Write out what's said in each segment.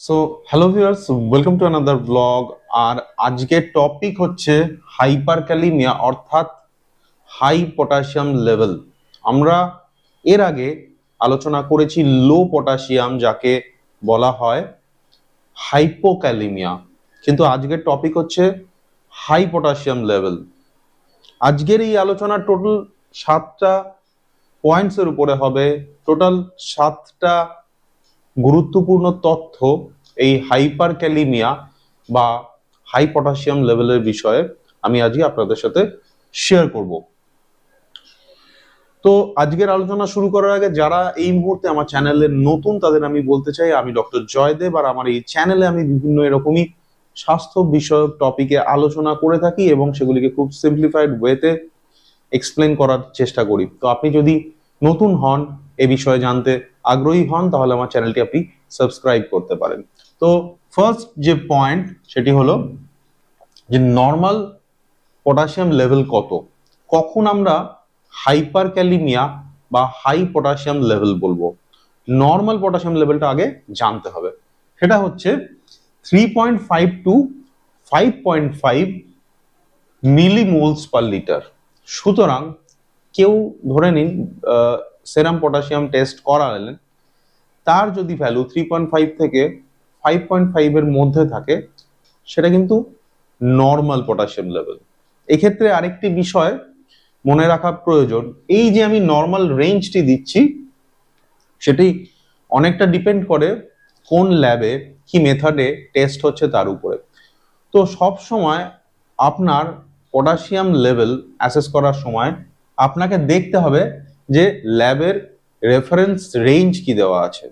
So hello viewers, welcome to another blog. আর আজকের topic হচ্ছে হাইপারক্যালিমিয়া অর্থাৎ হাই পটাশিয়াম লেভেল। আমরা এর আগে আলোচনা করেছি লো পটাশিয়াম, যাকে বলা হয় হাইপোক্যালিমিয়া, কিন্তু আজকের টপিক হচ্ছে হাই পটাশিয়াম লেভেল। আজকের এই আলোচনা টোটাল 7টা পয়েন্টসের উপরে হবে। টোটাল 7টা গুরুত্বপূর্ণ তথ্য এই হাইপারক্যালিমিয়া বা হাই পটাশিয়াম লেভেলের বিষয়ে আমি আজকে আপনাদের সাথে শেয়ার করব। তো আজকের আলোচনা শুরু করার আগে যারা এই মুহূর্তে আমার চ্যানেলে নতুন তাদের আমি বলতে চাই, আমি ডক্টর জয়দেব, আর আমার এই চ্যানেলে আমি বিভিন্ন এরকমই স্বাস্থ্য বিষয়ক টপিকে আলোচনা করে থাকি এবং সেগুলিকে খুব সিম্পলিফাইড ওয়েতে এক্সপ্লেন করার চেষ্টা করি। তো আপনি যদি নতুন হন, এ বিষয়ে জানতে আগ্রহী হন, তাহলে আমার চ্যানেলটি আপনি সাবস্ক্রাইব করতে পারেন। তো ফার্স্ট যে পয়েন্ট সেটি হলো যে নর্মাল পটাশিয়াম লেভেল কত, কখন আমরা হাইপারক্যালিমিয়া বা হাই পটাশিয়াম লেভেল বলবো। নর্মাল পটাশিয়াম লেভেলটা আগে জানতে হবে। সেটা হচ্ছে 3.5 টু 5.5 মিলিমোলস পার লিটার। সুতরাং কেউ ধরে নিন সেরাম পটাশিয়াম টেস্ট করালেন, তার যদি ভ্যালু 3.5 থেকে 5.5 এর মধ্যে থাকে, সেটা কিন্তু নর্মাল পটাশিয়াম লেভেল। এক্ষেত্রে আরেকটি বিষয় মনে রাখা প্রয়োজন, এই যে আমি নর্মাল রেঞ্জটি দিচ্ছি সেটি অনেকটা ডিপেন্ড করে কোন ল্যাবে কি মেথডে টেস্ট হচ্ছে তার উপরে। তো সব সময় আপনার পটাশিয়াম লেভেল অ্যাসেস করার সময় আপনাকে দেখতে হবে যে ল্যাবের রেফারেন্স রেঞ্জ কি দেওয়া আছে।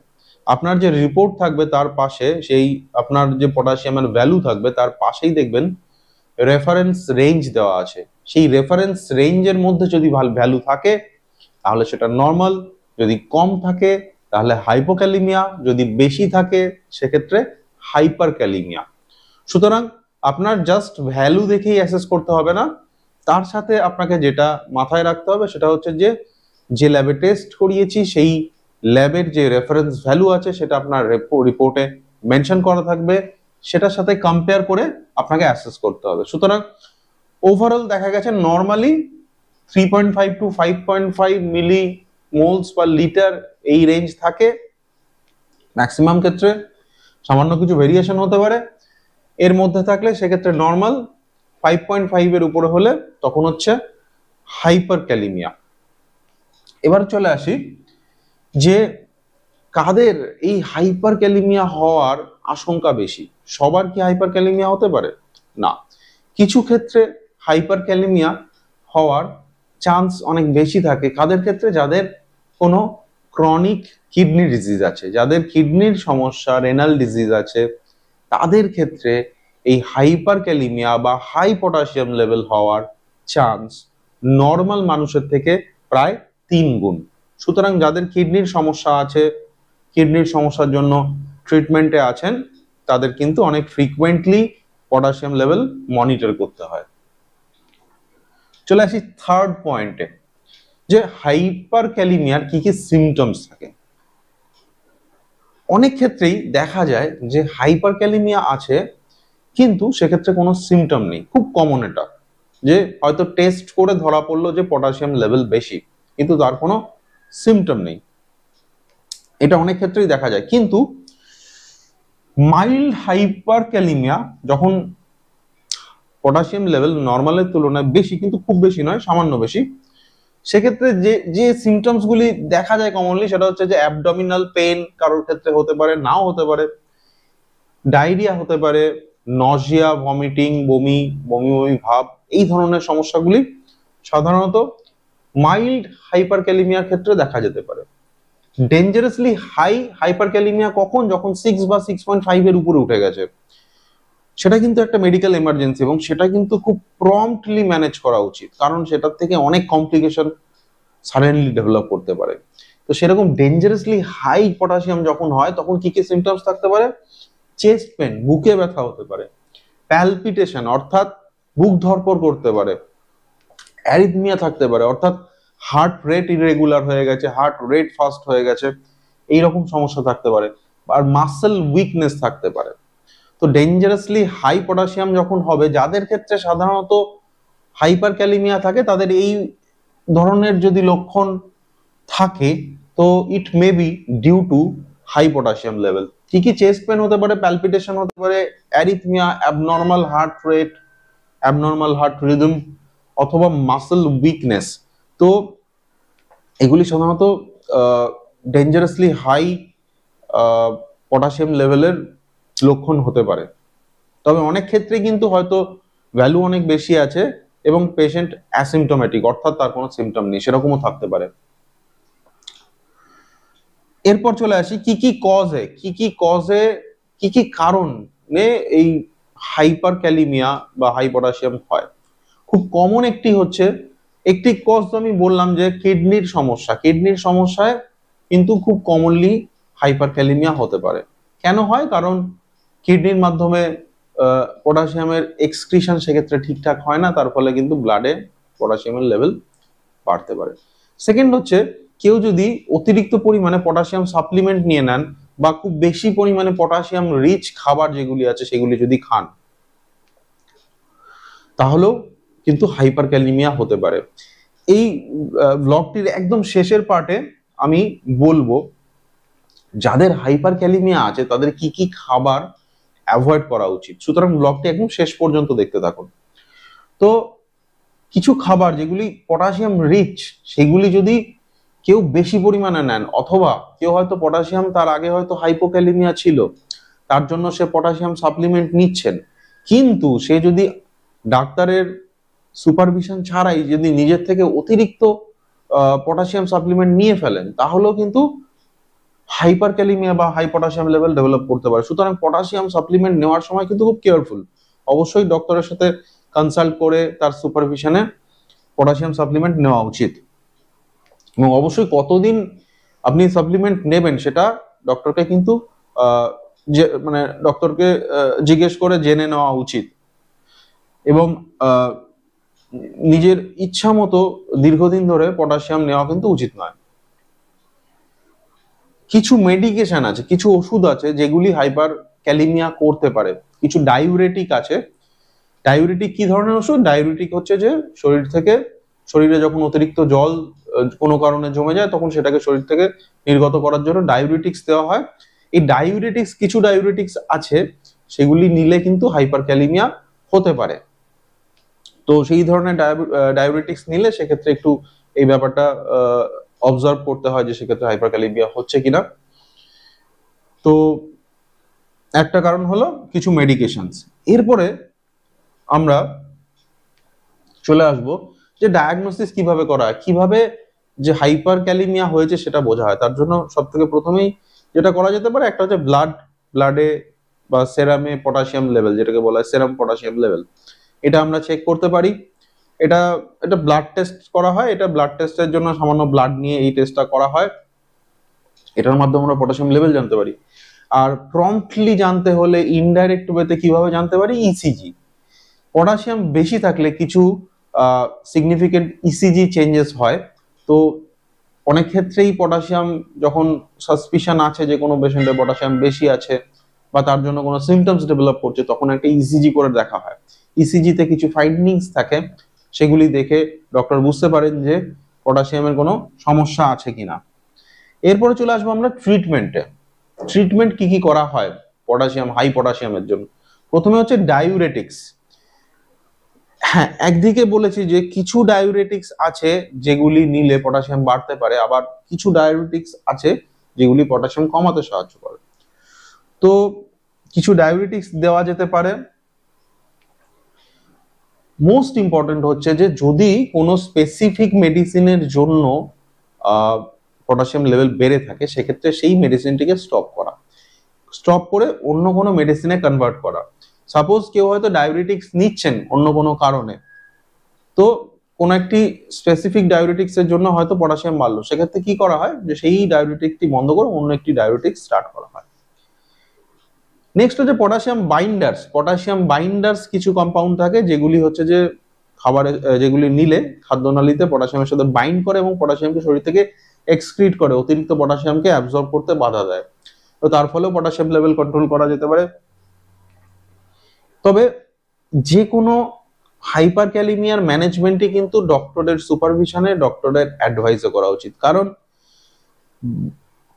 আপনার যে রিপোর্ট থাকবে তার পাশে, সেই আপনার যে পটাশিয়ামের ভ্যালু থাকবে তার পাশেই দেখবেন রেফারেন্স রেঞ্জ দেওয়া আছে। সেই রেফারেন্স রেঞ্জের মধ্যে যদি ভ্যালু থাকে তাহলে সেটা নর্মাল, যদি কম থাকে তাহলে হাইপোক্যালিমিয়া, যদি বেশি থাকে সেক্ষেত্রে হাইপারক্যালিমিয়া। সুতরাং আপনার জাস্ট ভ্যালু দেখেই অ্যাসেস করতে হবে না, তার সাথে আপনাকে যেটা মাথায় রাখতে হবে সেটা হচ্ছে যে ল্যাবে টেস্ট করিয়েছি সেই ল্যাবের যে রেফারেন্স ভ্যালু আছে সেটা আপনার রিপোর্টে মেনশন করা থাকবে, সেটার সাথে কম্পেয়ার করে আপনাকে অ্যাসেস করতে হবে। সুতরাং ওভারঅল দেখা গেছে নর্মালি 3.5 টু 5.5 মিলি মোলস পার লিটার এই রেঞ্জ থাকে। ম্যাক্সিমাম ক্ষেত্রে সামান্য কিছু ভেরিয়েশন হতে পারে, এর মধ্যে থাকলে সেক্ষেত্রে নর্মাল, 5.5 এর উপরে হলে তখন হচ্ছে হাইপারক্যালিমিয়া। এবার চলে আসি যে কাদের এই হাইপারক্যালিমিয়া হওয়ার আশঙ্কা বেশি। সবার কি হাইপারক্যালিমিয়া হতে পারে? না, কিছু ক্ষেত্রে হাইপারক্যালিমিয়া হওয়ার চান্স অনেক বেশি থাকে। কাদের ক্ষেত্রে? যাদের কোনো ক্রনিক কিডনি ডিজিজ আছে, যাদের কিডনির সমস্যা, রেনাল ডিজিজ আছে, তাদের ক্ষেত্রে এই হাইপারক্যালিমিয়া বা হাই পটাশিয়াম লেভেল হওয়ার চান্স নর্মাল মানুষের থেকে প্রায় 3 গুণ। সুতরাং যাদের কিডনির সমস্যা আছে, কিডনির সমস্যার জন্য ট্রিটমেন্টে আছেন, তাদের কিন্তু অনেক ফ্রিকুয়েন্টলি পটাশিয়াম লেভেল মনিটর করতে হয়। চলে আসি থার্ড পয়েন্টে, যে হাইপারক্যালিমিয়ার কি কি সিমটমস থাকে। অনেক ক্ষেত্রেই দেখা যায় যে হাইপারক্যালিমিয়া আছে কিন্তু সেক্ষেত্রে কোনো সিমটম নেই। খুব কমন এটা, যে হয়তো টেস্ট করে ধরা পড়লো যে পটাশিয়াম লেভেল বেশি, কিন্তু তার কোনো সিমটম নেই। এটা অনেক ক্ষেত্রেই দেখা যায়। কিন্তু মাইল্ড হাইপারক্যালিমিয়া, যখন পটাশিয়াম লেভেল নর্মালের তুলনায় বেশি, কিন্তু খুব বেশি নয়, সামান্য বেশি, সেক্ষেত্রে যে যে সিমটমস গুলি দেখা যায় কমনলি, সেটা হচ্ছে যে অ্যাবডোমিনাল পেন কারোর ক্ষেত্রে হতে পারে, নাও হতে পারে, ডায়রিয়া হতে পারে, নজিয়া, ভমিটিং, বমি বমি বমি ভাব, এই ধরনের সমস্যাগুলি সাধারণত মাইল্ড হাইপারক্যালিমিয়ার ক্ষেত্রে দেখা যেতে পারে। ডেঞ্জারাসলি হাই হাইপারক্যালিমিয়া কখন? যখন 6 বা 6.5 এর উপরে উঠে গেছে। সেটা কিন্তু একটা মেডিকেল এমার্জেন্সি এবং সেটা কিন্তু খুব প্রম্পটলি ম্যানেজ করা উচিত, কারণ সেটার থেকে অনেক কমপ্লিকেশন সাডেনলি ডেভেলপ করতে পারে। তো সেরকম ডেঞ্জারাসলি হাই পটাশিয়াম যখন হয় তখন কি কি সিমটমস থাকতে পারে? চেস্ট পেন, বুকে ব্যথা হতে পারে, প্যালপিটেশন অর্থাৎ বুক ধড়ফড় করতে পারে, অ্যারিথমিয়া থাকতে পারে অর্থাৎ হার্ট রেট ইরেগুলার হয়ে গেছে, হার্ট রেট ফাস্ট হয়ে গেছে, এইরকম সমস্যা থাকতে পারে। আর মাসেল উইকনেস থাকতে পারে। তো ডেঞ্জারাসলি হাই পটাশিয়াম যখন হবে, যাদের ক্ষেত্রে সাধারণত হাইপার ক্যালিমিয়া থাকে, তাদের এই ধরনের যদি লক্ষণ থাকে, তো it may be due to high potassium level. কি কি চেস্ট পেন হতে পারে, প্যালপিটেশন হতে পারে, arrhythmia, abnormal heart rate, abnormal heart rhythm, অথবা মাসেল উইকনেস। তো এগুলি সাধারণত ডেঞ্জারাসলি হাই পটাশিয়াম লেভেলের লক্ষণ হতে পারে। তবে অনেক ক্ষেত্রে কিন্তু হয়তো ভ্যালু অনেক বেশি আছে এবং পেশেন্ট অ্যাসিমটোমেটিক, অর্থাৎ তার কোনো সিমটম নেই, সেরকমও থাকতে পারে। এরপর চলে আসি কি কি কারণে এই হাইপার ক্যালিমিয়া বা হাই পটাশিয়াম হয়। খুব কমন একটি কজ আমি বললাম যে কিডনির সমস্যায় কিন্তু খুব কমনলি হাইপার ক্যালিমিয়া হতে পারে। কেন হয়? কারণ কিডনির মাধ্যমে পটাশিয়ামের এক্সক্রিশন সেক্ষেত্রে ঠিকঠাক হয় না, তার ফলে কিন্তু ব্লাডে পটাশিয়ামের লেভেল বাড়তে পারে। সেকেন্ড হচ্ছে, কেউ যদি অতিরিক্ত পরিমাণে পটাশিয়াম সাপ্লিমেন্ট নিয়ে নেন বা খুব বেশি পরিমাণে পটাশিয়াম রিচ খাবার যেগুলি আছে সেগুলি যদি খান, তাহলেও কিন্তু হাইপার ক্যালিমিয়া হতে পারে। এই ব্লগটির একদম শেষের পার্টে আমি বলবো যাদের হাইপার ক্যালিমিয়া আছে তাদের কি কি খাবার অ্যাভয়েড করা উচিত। সুতরাং ব্লগটি একদম শেষ পর্যন্ত দেখতে থাকুন। তো কিছু খাবার যেগুলি পটাশিয়াম রিচ, সেগুলি যদি কেউ বেশি পরিমাণে নেন, অথবা কেউ হয়তো পটাশিয়াম তার আগে হয়তো হাইপোক্যালিমিয়া ছিল, তার জন্য সে পটাশিয়াম সাপ্লিমেন্ট নিচ্ছেন, কিন্তু সে যদি ডাক্তারের সুপারভিশন ছাড়াই যদি নিজের থেকে অতিরিক্ত পটাশিয়াম সাপ্লিমেন্ট নিয়ে ফেলেন, তাহলেও কিন্তু হাইপার ক্যালিমিয়া বা হাই পটাশিয়াম লেভেল ডেভেলপ করতে পারে। সুতরাং পটাশিয়াম সাপ্লিমেন্ট নেওয়ার সময় কিন্তু খুব কেয়ারফুল, অবশ্যই ডক্টরের সাথে কনসাল্ট করে তার সুপারভিশনে পটাশিয়াম সাপ্লিমেন্ট নেওয়া উচিত। এবং অবশ্যই কতদিন আপনি সাপ্লিমেন্ট নেবেন সেটা ডক্টরকে কিন্তু ডক্টরকে জিজ্ঞেস করে জেনে নেওয়া উচিত। এবং নিজের ইচ্ছা মতো দীর্ঘদিন ধরে পটাশিয়াম নেওয়া কিন্তু উচিত নয়। কিছু মেডিকেশন আছে, কিছু ওষুধ আছে যেগুলি হাইপার ক্যালিমিয়া করতে পারে। কিছু ডায়ুরেটিক আছে। ডায়ুরেটিক কি ধরনের ওষুধ? ডায়ুরেটিক হচ্ছে যে শরীরে যখন অতিরিক্ত জল কোনো কারণে জমে যায়, তখন সেটাকে শরীর থেকে নির্গত করার জন্য ডায়ুরেটিক্স দেওয়া হয়। এই কিছু ডায়ুরেটিক্স আছে সেগুলি নিলে কিন্তু হাইপার ক্যালিমিয়া হতে পারে। তো সেই ধরনের ডায়ুরেটিক্স নিলে সেক্ষেত্রে একটু এই ব্যাপারটা অবজার্ভ করতে হয় যে সেক্ষেত্রে হাইপার ক্যালিমিয়া হচ্ছে কিনা। তো একটা কারণ হলো কিছু মেডিকেশনস। এরপরে আমরা চলে আসবো যে ডায়াগনোসিস কিভাবে করা হয়, কিভাবে যে হাইপার ক্যালিমিয়া হয়েছে সেটা বোঝা হয়। তার জন্য সব থেকে প্রথমেই যেটা করা যেতে পারে, একটা হচ্ছে ব্লাডে বা সেরামে পটাশিয়াম লেভেল, যেটাকে বলা হয় সেরাম পটাশিয়াম লেভেল, এটা আমরা চেক করতে পারি। এটা ব্লাড টেস্ট করা হয়। এটা ব্লাড টেস্টের জন্য সামান্য ব্লাড নিয়ে এই টেস্টটা করা হয়। এটার মাধ্যমে আমরা পটাশিয়াম লেভেল জানতে পারি। আর প্রম্পটলি জানতে হলে ইনডাইরেক্ট ওয়েতে কিভাবে জানতে পারি? ইসিজি। পটাশিয়াম বেশি থাকলে কিছু সিগনিফিকেন্ট ইসিজি চেঞ্জেস হয়। তো অনেক ক্ষেত্রেই পটাশিয়াম যখন সাসপিশন আছে যে কোনো পেশেন্টের পটাশিয়াম বেশি আছে বা তার জন্য কোনো সিমটমস ডেভেলপ করছে, তখন একটা ইসিজি করে দেখা হয়। ইসিজিতে কিছু ফাইন্ডিংস থাকে, সেগুলি দেখে ডক্টর বুঝতে পারেন যে পটাশিয়ামের কোনো সমস্যা আছে কিনা। এরপরে চলে আসবো আমরা ট্রিটমেন্টে। ট্রিটমেন্ট কি কি করা হয় হাই পটাশিয়ামের জন্য? প্রথমে হচ্ছে ডায়ুরেটিক্স। হ্যাঁ, একদিকে বলেছি যে কিছু ডায়ুরেটিক্স আছে যেগুলি নিলে পটাশিয়াম বাড়তে পারে, আবার কিছু ডায়ুরেটিক্স আছে যেগুলি পটাশিয়াম কমাতে সাহায্য করে। তো কিছু ডায়ুরেটিক্স দেওয়া যেতে পারে। মোস্ট ইম্পর্টেন্ট হচ্ছে যে যদি কোনো স্পেসিফিক মেডিসিনের জন্য পটাশিয়াম লেভেল বেড়ে থাকে, সেক্ষেত্রে সেই মেডিসিনটিকে স্টপ করে অন্য কোনো মেডিসিনে কনভার্ট করা। সাপোজ কেউ হয়তো ডায়াবেটিক্স নিচ্ছেন অন্য কোনো কারণে, তো কোন একটি স্পেসিফিক ডায়াবেটিক্স এর জন্য হয়তো পটাশিয়াম বাড়লো, সেক্ষেত্রে কি করা হয় যে সেই ডায়াবেটিকটি বন্ধ করে অন্য একটি ডায়াবেটিক স্টার্ট করা হয়। নেক্সট হচ্ছে পটাশিয়াম বাইন্ডার্স কিছু কম্পাউন্ড থাকে যেগুলি হচ্ছে যে যেগুলি নিলে খাদ্যনালীতে পটাশিয়ামের সাথে বাইন্ড করে এবং পটাশিয়ামকে শরীর থেকে এক্সক্রিট করে, অতিরিক্ত পটাশিয়ামকে অ্যাবজর্ব করতে বাধা দেয়। তো তার ফলেও পটাশিয়াম লেভেল কন্ট্রোল করা যেতে পারে। তবে যে কোনো হাইপারক্যালিমিয়ার ম্যানেজমেন্টই কিন্তু ডক্টরের সুপারভিশনে, ডক্টরের অ্যাডভাইসে করা উচিত। কারণ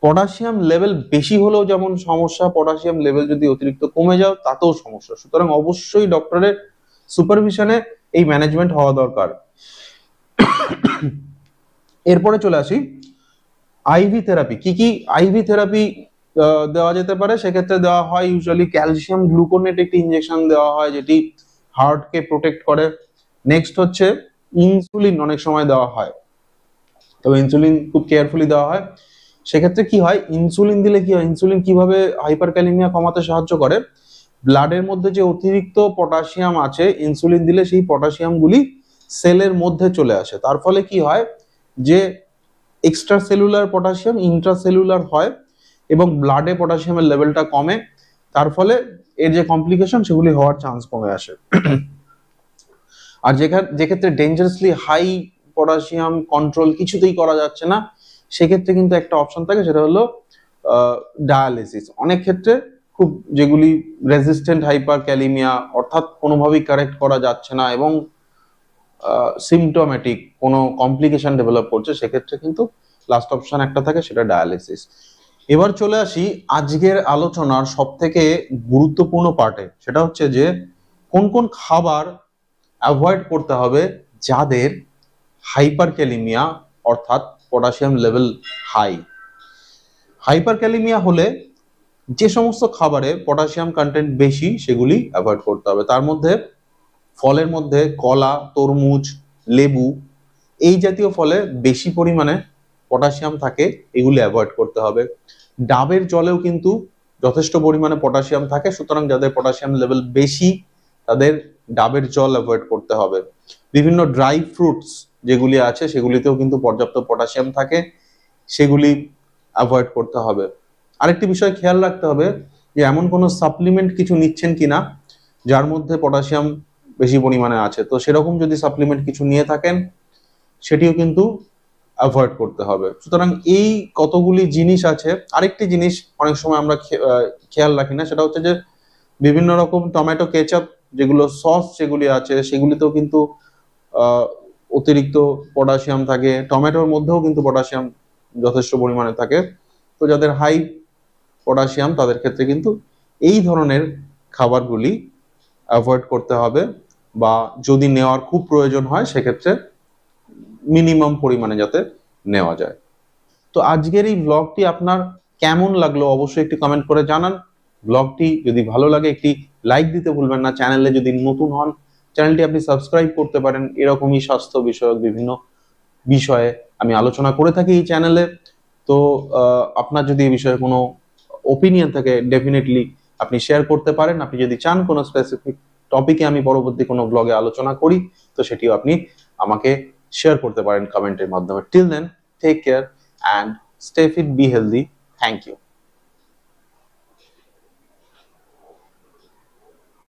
পটাশিয়াম লেভেল বেশি হলেও যেমন সমস্যা, পটাশিয়াম লেভেল যদি অতিরিক্ত কমে যাও তাতেও সমস্যা। সুতরাং অবশ্যই ডক্টরের সুপারভিশনে এই ম্যানেজমেন্ট হওয়া দরকার। এরপরে চলে আসি আইভি থেরাপি। কি কি আইভি থেরাপি দেওয়া যেতে পারে? সেক্ষেত্রে দেওয়া হয় ইউজুয়ালি ক্যালসিয়াম গ্লুকোনেট একটি ইনজেকশন দেওয়া হয়, যেটি হার্টকে প্রোটেক্ট করে। নেক্সট হচ্ছে ইনসুলিন অনেক সময় দেওয়া হয়, তবে ইনসুলিন খুব কেয়ারফুলি দেওয়া হয়। সেক্ষেত্রে কি হয়, ইনসুলিন দিলে কি হয়, ইনসুলিন কিভাবে হাইপারক্যালিমিয়া কমাতে সাহায্য করে? ব্লাডের মধ্যে যে অতিরিক্ত পটাশিয়াম আছে, ইনসুলিন দিলে সেই পটাশিয়ামগুলি সেলের মধ্যে চলে আসে। তার ফলে কি হয় যে এক্সট্রা সেলুলার পটাশিয়াম ইন্ট্রাসেলুলার হয় এবং ব্লাডে পটাশিয়ামের লেভেলটা কমে। তার ফলে এর যে কমপ্লিকেশন সেগুলি হওয়ার চান্স কমে আসে। আর যেক্ষেত্রে ডেঞ্জারাসলি হাই পটাশিয়াম কন্ট্রোল কিছুতেই করা যাচ্ছে না, সেক্ষেত্রে কিন্তু একটা অপশন থাকে, সেটা হলো ডায়ালিসিস। অনেক ক্ষেত্রে খুব যেগুলি রেজিস্ট্যান্ট হাইপারক্যালিমিয়া, অর্থাৎ কোনোভাবেই কারেক্ট করা যাচ্ছে না এবং সিমটোম্যাটিক কোনো কমপ্লিকেশন ডেভেলপ করছে, সেক্ষেত্রে কিন্তু লাস্ট অপশন একটা থাকে, সেটা ডায়ালিসিস। এবার চলে আসি আজকের আলোচনার সব থেকে গুরুত্বপূর্ণ পার্টে, সেটা হচ্ছে যে কোন কোন খাবার অ্যাভয়েড করতে হবে যাদের হাইপারক্যালিমিয়া অর্থাৎ পটাশিয়াম লেভেল হাই। হাইপারক্যালিমিয়া হলে যে সমস্ত খাবারে পটাশিয়াম কন্টেন্ট বেশি সেগুলি অ্যাভয়েড করতে হবে। তার মধ্যে ফলের মধ্যে কলা, তরমুজ, লেবু এই জাতীয় ফলে বেশি পরিমাণে পটাশিয়াম থাকে, এগুলি অ্যাভয়েড করতে হবে। ডাবের জলেও কিন্তু যথেষ্ট পরিমাণে পটাশিয়াম থাকে, সুতরাং যাদের পটাশিয়াম লেভেল বেশি তাদের ডাবের জল অ্যাভয়েড করতে হবে। বিভিন্ন ড্রাই ফ্রুটস যেগুলি আছে সেগুলিতেও কিন্তু পর্যাপ্ত পটাশিয়াম থাকে, সেগুলি অ্যাভয়েড করতে হবে। আরেকটি বিষয় খেয়াল রাখতে হবে যে এমন কোনো সাপ্লিমেন্ট কিছু নিচ্ছেন কিনা যার মধ্যে পটাশিয়াম বেশি পরিমাণে আছে। তো সেরকম যদি সাপ্লিমেন্ট কিছু নিয়ে থাকেন সেটিও কিন্তু অ্যাভয়েড করতে হবে। সুতরাং এই কতগুলি জিনিস আছে। আরেকটি জিনিস অনেক সময় আমরা খেয়াল রাখি না, সেটা হচ্ছে যে বিভিন্ন রকম টমেটো কেচাপ যেগুলো সস যেগুলি আছে সেগুলিতেও কিন্তু অতিরিক্ত পটাশিয়াম থাকে। টমেটোর মধ্যেও কিন্তু পটাশিয়াম যথেষ্ট পরিমাণে থাকে। তো যাদের হাই পটাশিয়াম তাদের ক্ষেত্রে কিন্তু এই ধরনের খাবারগুলি অ্যাভয়েড করতে হবে, বা যদি নেওয়ার খুব প্রয়োজন হয় সেক্ষেত্রে মিনিমাম পরিমাণে যাতে নেওয়া যায়। তো আজকের এই ব্লগটি আপনার কেমন লাগলো অবশ্যই একটি কমেন্ট করে জানান। ব্লগটি যদি ভালো লাগে একটি লাইক দিতে ভুলবেন না। চ্যানেলে যদি নতুন হন চ্যানেলটি আপনি সাবস্ক্রাইব করতে পারেন। এরকমই স্বাস্থ্য বিষয়ক বিভিন্ন বিষয়ে আমি আলোচনা করে থাকি এই চ্যানেলে। তো আপনার যদি এই বিষয়ে কোনো ওপিনিয়ন থাকে ডেফিনেটলি আপনি শেয়ার করতে পারেন। আপনি যদি চান কোনো স্পেসিফিক টপিকে আমি পরবর্তী কোনো ব্লগে আলোচনা করি তো সেটিও আপনি আমাকে শেয়ার করতে পারেন কমেন্টের মাধ্যমে। Till then, take care and stay fit, be healthy. Thank you.